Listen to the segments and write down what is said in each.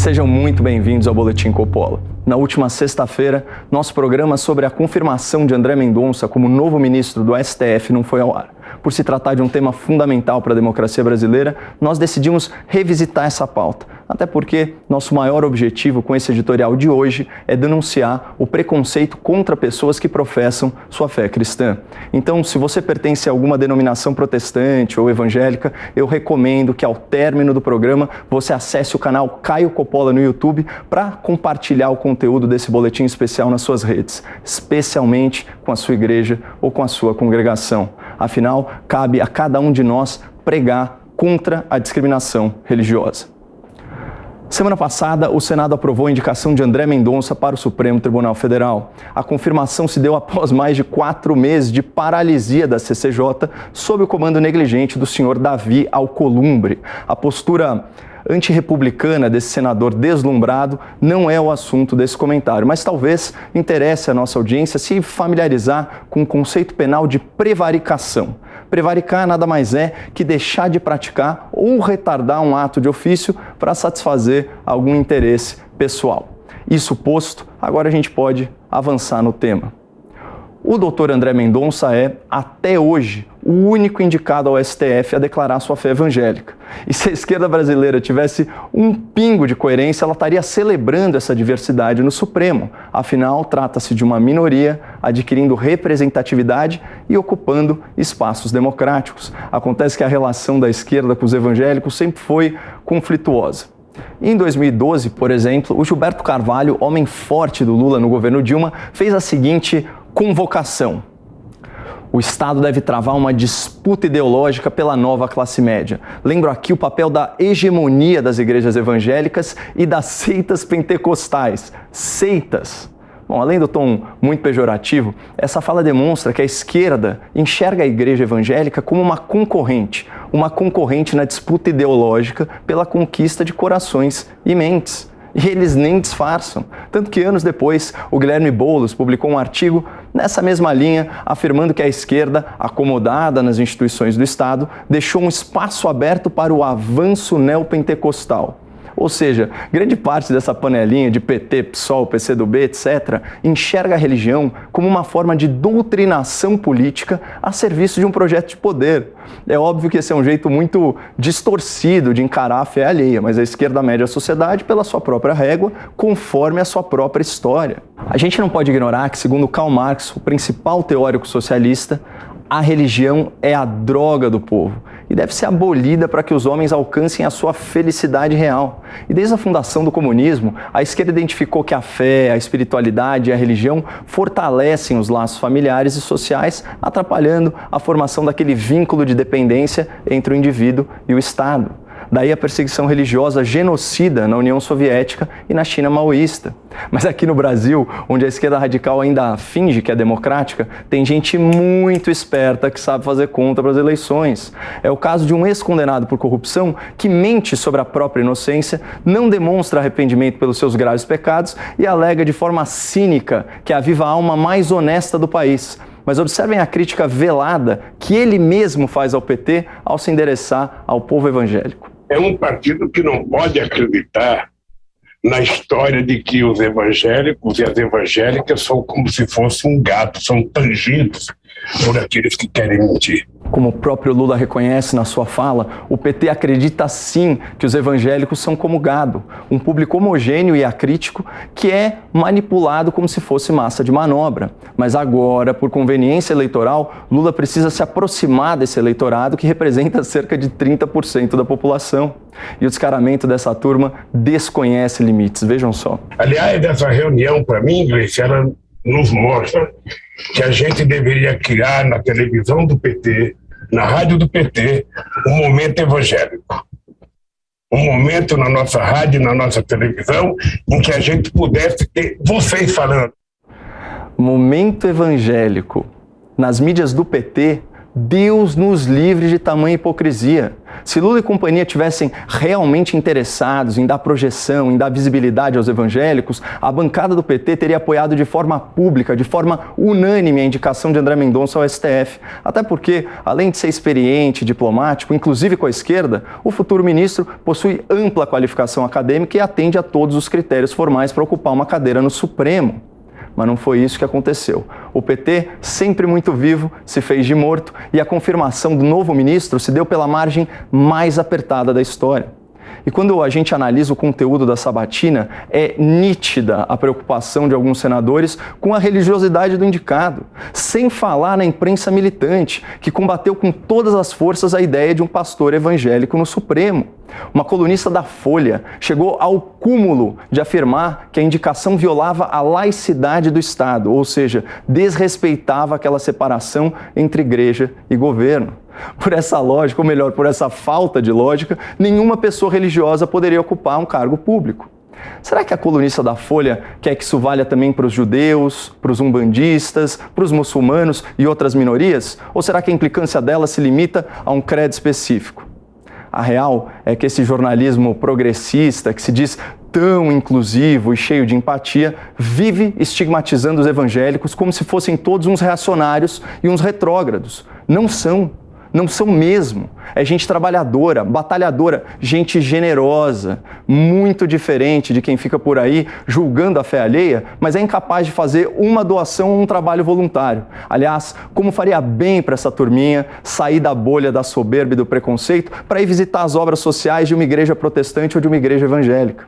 Sejam muito bem-vindos ao Boletim Coppola. Na última sexta-feira, nosso programa sobre a confirmação de André Mendonça como novo ministro do STF não foi ao ar. Por se tratar de um tema fundamental para a democracia brasileira, nós decidimos revisitar essa pauta. Até porque nosso maior objetivo com esse editorial de hoje é denunciar o preconceito contra pessoas que professam sua fé cristã. Então, se você pertence a alguma denominação protestante ou evangélica, eu recomendo que ao término do programa você acesse o canal Caio Coppola no YouTube para compartilhar o conteúdo desse boletim especial nas suas redes, especialmente com a sua igreja ou com a sua congregação. Afinal, cabe a cada um de nós pregar contra a discriminação religiosa. Semana passada, o Senado aprovou a indicação de André Mendonça para o Supremo Tribunal Federal. A confirmação se deu após mais de 4 meses de paralisia da CCJ sob o comando negligente do senhor Davi Alcolumbre. A postura antirrepublicana desse senador deslumbrado não é o assunto desse comentário, mas talvez interesse a nossa audiência se familiarizar com o conceito penal de prevaricação. Prevaricar nada mais é que deixar de praticar ou retardar um ato de ofício para satisfazer algum interesse pessoal. Isso posto, agora a gente pode avançar no tema. O doutor André Mendonça é, até hoje, o único indicado ao STF a declarar sua fé evangélica. E se a esquerda brasileira tivesse um pingo de coerência, ela estaria celebrando essa diversidade no Supremo. Afinal, trata-se de uma minoria adquirindo representatividade e ocupando espaços democráticos. Acontece que a relação da esquerda com os evangélicos sempre foi conflituosa. Em 2012, por exemplo, o Gilberto Carvalho, homem forte do Lula no governo Dilma, fez a seguinte convocação: o Estado deve travar uma disputa ideológica pela nova classe média. Lembro aqui o papel da hegemonia das igrejas evangélicas e das seitas pentecostais. Seitas. Bom, além do tom muito pejorativo, essa fala demonstra que a esquerda enxerga a igreja evangélica como uma concorrente na disputa ideológica pela conquista de corações e mentes. E eles nem disfarçam. Tanto que anos depois, o Guilherme Boulos publicou um artigo nessa mesma linha, afirmando que a esquerda, acomodada nas instituições do Estado, deixou um espaço aberto para o avanço neopentecostal. Ou seja, grande parte dessa panelinha de PT, PSOL, PCdoB, etc., enxerga a religião como uma forma de doutrinação política a serviço de um projeto de poder. É óbvio que esse é um jeito muito distorcido de encarar a fé alheia, mas a esquerda mede a sociedade pela sua própria régua, conforme a sua própria história. A gente não pode ignorar que, segundo Karl Marx, o principal teórico socialista, a religião é a droga do povo e deve ser abolida para que os homens alcancem a sua felicidade real. E desde a fundação do comunismo, a esquerda identificou que a fé, a espiritualidade e a religião fortalecem os laços familiares e sociais, atrapalhando a formação daquele vínculo de dependência entre o indivíduo e o Estado. Daí a perseguição religiosa genocida na União Soviética e na China maoísta. Mas aqui no Brasil, onde a esquerda radical ainda finge que é democrática, tem gente muito esperta que sabe fazer conta para as eleições. É o caso de um ex-condenado por corrupção que mente sobre a própria inocência, não demonstra arrependimento pelos seus graves pecados e alega de forma cínica que é a viva alma mais honesta do país. Mas observem a crítica velada que ele mesmo faz ao PT ao se endereçar ao povo evangélico. É um partido que não pode acreditar na história de que os evangélicos e as evangélicas são como se fosse um gato, são tangidos por aqueles que querem mentir. Como o próprio Lula reconhece na sua fala, o PT acredita sim que os evangélicos são como gado, um público homogêneo e acrítico que é manipulado como se fosse massa de manobra. Mas agora, por conveniência eleitoral, Lula precisa se aproximar desse eleitorado que representa cerca de 30% da população. E o descaramento dessa turma desconhece limites, vejam só. Aliás, essa reunião, para mim, Gleice, ela nos mostra que a gente deveria criar na televisão do PT, na rádio do PT, um momento evangélico. Um momento na nossa rádio, na nossa televisão, em que a gente pudesse ter vocês falando. Momento evangélico. Nas mídias do PT, Deus nos livre de tamanha hipocrisia. Se Lula e companhia tivessem realmente interessados em dar projeção, em dar visibilidade aos evangélicos, a bancada do PT teria apoiado de forma pública, de forma unânime a indicação de André Mendonça ao STF. Até porque, além de ser experiente, diplomático, inclusive com a esquerda, o futuro ministro possui ampla qualificação acadêmica e atende a todos os critérios formais para ocupar uma cadeira no Supremo. Mas não foi isso que aconteceu. O PT, sempre muito vivo, se fez de morto e a confirmação do novo ministro se deu pela margem mais apertada da história. E quando a gente analisa o conteúdo da sabatina, é nítida a preocupação de alguns senadores com a religiosidade do indicado, sem falar na imprensa militante, que combateu com todas as forças a ideia de um pastor evangélico no Supremo. Uma colunista da Folha chegou ao cúmulo de afirmar que a indicação violava a laicidade do Estado, ou seja, desrespeitava aquela separação entre igreja e governo. Por essa lógica, ou melhor, por essa falta de lógica, nenhuma pessoa religiosa poderia ocupar um cargo público. Será que a colunista da Folha quer que isso valha também para os judeus, para os umbandistas, para os muçulmanos e outras minorias? Ou será que a implicância dela se limita a um credo específico? A real é que esse jornalismo progressista, que se diz tão inclusivo e cheio de empatia, vive estigmatizando os evangélicos como se fossem todos uns reacionários e uns retrógrados. Não são mesmo. É gente trabalhadora, batalhadora, gente generosa, muito diferente de quem fica por aí julgando a fé alheia, mas é incapaz de fazer uma doação ou um trabalho voluntário. Aliás, como faria bem para essa turminha sair da bolha da soberba e do preconceito para ir visitar as obras sociais de uma igreja protestante ou de uma igreja evangélica.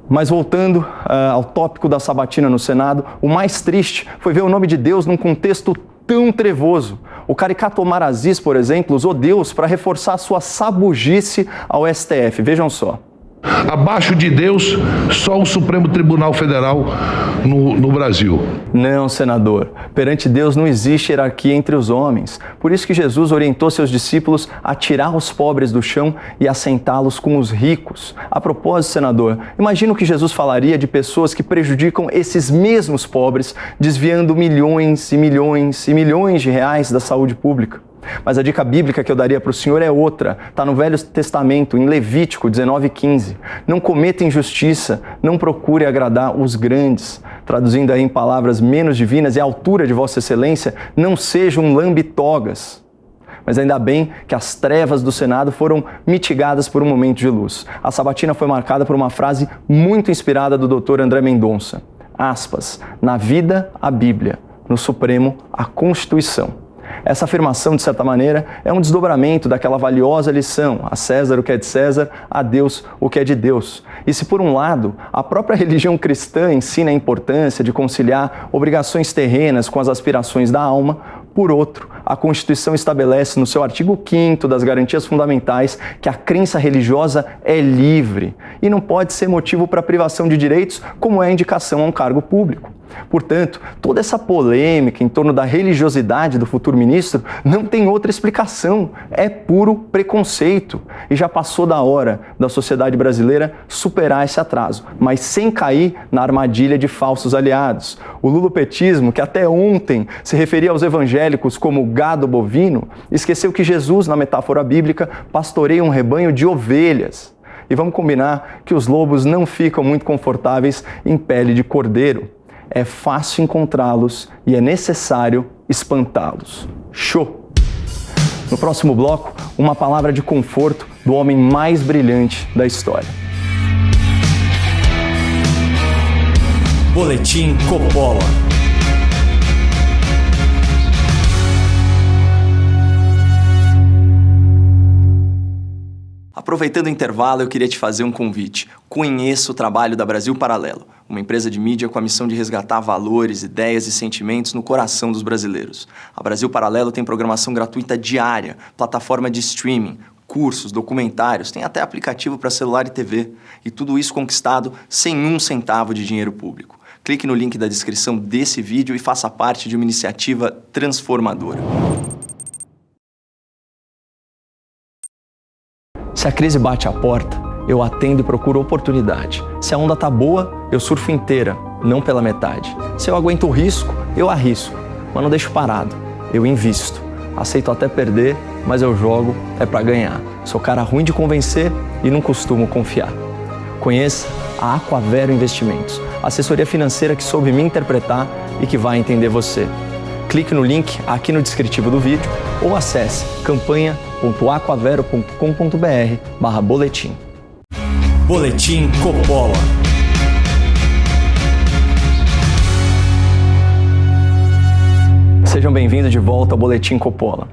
Mas voltando ao tópico da sabatina no Senado, o mais triste foi ver o nome de Deus num contexto tão trevoso. O caricato Omar Aziz, por exemplo, usou Deus para reforçar sua sabugice ao STF. Vejam só. Abaixo de Deus, só o Supremo Tribunal Federal no Brasil. Não, senador. Perante Deus não existe hierarquia entre os homens. Por isso que Jesus orientou seus discípulos a tirar os pobres do chão e assentá-los com os ricos. A propósito, senador, imagina o que Jesus falaria de pessoas que prejudicam esses mesmos pobres, desviando milhões e milhões e milhões de reais da saúde pública. Mas a dica bíblica que eu daria para o senhor é outra. Está no Velho Testamento, em Levítico 19:15. Não cometa injustiça, não procure agradar os grandes. Traduzindo aí em palavras menos divinas e à altura de Vossa Excelência, não seja um lambe-togas. Mas ainda bem que as trevas do Senado foram mitigadas por um momento de luz. A sabatina foi marcada por uma frase muito inspirada do Dr. André Mendonça. Aspas, na vida, a Bíblia, no Supremo, a Constituição. Essa afirmação, de certa maneira, é um desdobramento daquela valiosa lição, a César o que é de César, a Deus o que é de Deus. E se por um lado, a própria religião cristã ensina a importância de conciliar obrigações terrenas com as aspirações da alma, por outro, a Constituição estabelece no seu artigo 5º das garantias fundamentais que a crença religiosa é livre e não pode ser motivo para privação de direitos, como é a indicação a um cargo público. Portanto, toda essa polêmica em torno da religiosidade do futuro ministro não tem outra explicação, é puro preconceito. E já passou da hora da sociedade brasileira superar esse atraso, mas sem cair na armadilha de falsos aliados. O lulopetismo, que até ontem se referia aos evangélicos como gado bovino, esqueceu que Jesus, na metáfora bíblica, pastoreia um rebanho de ovelhas. E vamos combinar que os lobos não ficam muito confortáveis em pele de cordeiro. É fácil encontrá-los e é necessário espantá-los. Show! No próximo bloco, uma palavra de conforto do homem mais brilhante da história. Boletim Coppola. Aproveitando o intervalo, eu queria te fazer um convite. Conheça o trabalho da Brasil Paralelo, uma empresa de mídia com a missão de resgatar valores, ideias e sentimentos no coração dos brasileiros. A Brasil Paralelo tem programação gratuita diária, plataforma de streaming, cursos, documentários, tem até aplicativo para celular e TV. E tudo isso conquistado sem um centavo de dinheiro público. Clique no link da descrição desse vídeo e faça parte de uma iniciativa transformadora. Se a crise bate à porta, eu atendo e procuro oportunidade. Se a onda tá boa, eu surfo inteira, não pela metade. Se eu aguento o risco, eu arrisco, mas não deixo parado, eu invisto. Aceito até perder, mas eu jogo é para ganhar. Sou cara ruim de convencer e não costumo confiar. Conheça a Aquavero Investimentos, assessoria financeira que soube me interpretar e que vai entender você. Clique no link aqui no descritivo do vídeo ou acesse campanha.aquavero.com.br/boletim. Boletim Coppola. Sejam bem-vindos de volta ao Boletim Coppola.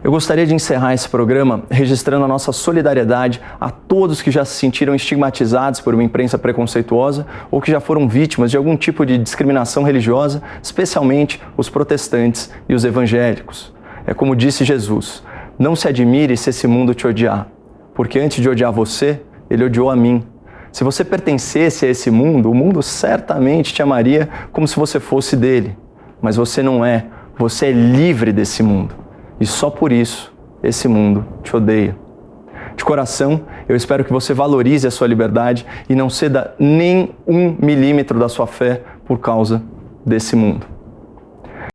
Eu gostaria de encerrar esse programa registrando a nossa solidariedade a todos que já se sentiram estigmatizados por uma imprensa preconceituosa ou que já foram vítimas de algum tipo de discriminação religiosa, especialmente os protestantes e os evangélicos. É como disse Jesus: não se admire se esse mundo te odiar, porque antes de odiar você, ele odiou a mim. Se você pertencesse a esse mundo, o mundo certamente te amaria como se você fosse dele. Mas você não é, você é livre desse mundo. E só por isso, esse mundo te odeia. De coração, eu espero que você valorize a sua liberdade e não ceda nem 1 milímetro da sua fé por causa desse mundo.